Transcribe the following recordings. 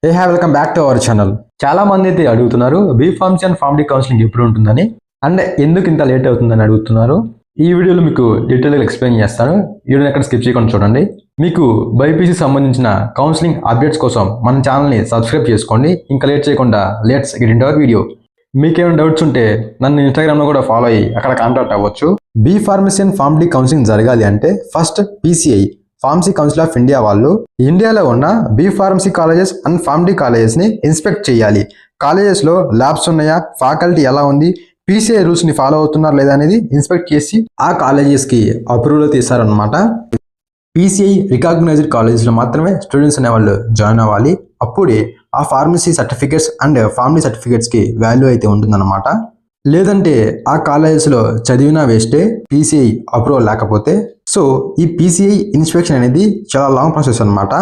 Welcome back to our channel. చాలా మంది అయితే అడుగుతున్నారు be pharmacy and PharmD counselling ఎప్పుడు ఉంటుందని అండ్ ఎందుకు ఇంత లేట్ అవుతుందని అడుగుతున్నారు. ఈ వీడియోలో మీకు డీటెయిల్గా ఎక్స్ప్లెయిన్ చేస్తాను. వీడియోని ఎక్కడ స్కిప్ చేయకుండా చూడండి. మీకు బైపీసీ సంబంధించిన కౌన్సిలింగ్ అప్డేట్స్ కోసం మన ఛానల్ని సబ్స్క్రైబ్ చేసుకోండి. ఇంకా లేట్ చేయకుండా let's get into our video. మీకేమైనా డౌట్స్ ఉంటే నన్ను ఇన్స్టాగ్రామ్లో కూడా ఫాలో అయ్యి అక్కడ కాంటాక్ట్ అవ్వచ్చు. B pharmacy and PharmD counselling జరగాలి అంటే first PCI pharmacy council of India వాళ్ళు ఇండియాలో ఉన్న B pharmacy colleges and PharmD కాలేజెస్ని ఇన్స్పెక్ట్ చేయాలి. కాలేజెస్లో ల్యాబ్స్ ఉన్నాయా, ఫ్యాకల్టీ ఎలా ఉంది, పీసీఐ రూల్స్ని ఫాలో అవుతున్నారు లేదా అనేది ఇన్స్పెక్ట్ చేసి ఆ కాలేజెస్కి అప్రూవల్ తీశారనమాట. పీసీఐ రికగ్నైజ్డ్ కాలేజెస్లో మాత్రమే స్టూడెంట్స్ అనేవాళ్ళు జాయిన్ అవ్వాలి. అప్పుడే ఆ ఫార్మసీ సర్టిఫికేట్స్ అండ్ ఫార్మడీ సర్టిఫికేట్స్కి వాల్యూ అయితే ఉంటుందన్నమాట. లేదంటే ఆ కాలేజెస్లో చదివినా వేస్టే పీసీఐ అప్రూవల్ లేకపోతే. సో ఈ పీసీఐ ఇన్స్పెక్షన్ అనేది చాలా లాంగ్ ప్రాసెస్ అనమాట.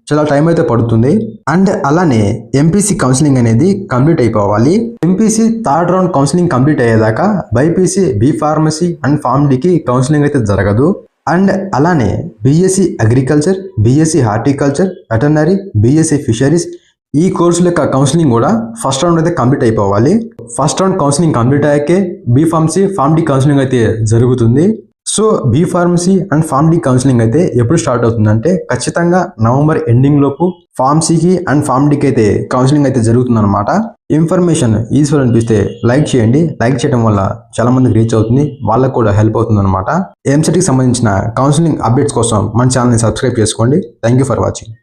చాలా టైం అయితే పడుతుంది. అండ్ అలానే ఎంపీసీ కౌన్సిలింగ్ అనేది కంప్లీట్ అయిపోవాలి. MPC third round counselling complete అయ్యేదాకా బైపీసీ బీ ఫార్మసీ అండ్ ఫార్మడీకి కౌన్సిలింగ్ అయితే జరగదు. అండ్ అలానే BSc agriculture, BSc horticulture, veterinary, BSc fisheries ఈ కోర్సుల యొక్క కౌన్సిలింగ్ కూడా ఫస్ట్ రౌండ్ అయితే కంప్లీట్ అయిపోవాలి. ఫస్ట్ రౌండ్ కౌన్సిలింగ్ కంప్లీట్ అయ్యాకే బీ ఫార్మసీ ఫార్మడీ కౌన్సిలింగ్ అయితే జరుగుతుంది. So B pharmacy and PharmD counselling అయితే ఎప్పుడు స్టార్ట్ అవుతుందంటే ఖచ్చితంగా నవంబర్ ఎండింగ్ లోపు ఫార్మసీకి అండ్ ఫార్మడీకి అయితే కౌన్సిలింగ్ అయితే జరుగుతుందన్నమాట. ఇన్ఫర్మేషన్ యూస్ఫుల్ అనిపిస్తే లైక్ చేయండి. లైక్ చేయడం వల్ల చాలా మందికి రీచ్ అవుతుంది, వాళ్ళకు కూడా హెల్ప్ అవుతుంది అనమాట. ఎంసెట్కి సంబంధించిన కౌన్సిలింగ్ అప్డేట్స్ కోసం మన ఛానల్ని సబ్స్క్రైబ్ చేసుకోండి. Thank you for watching.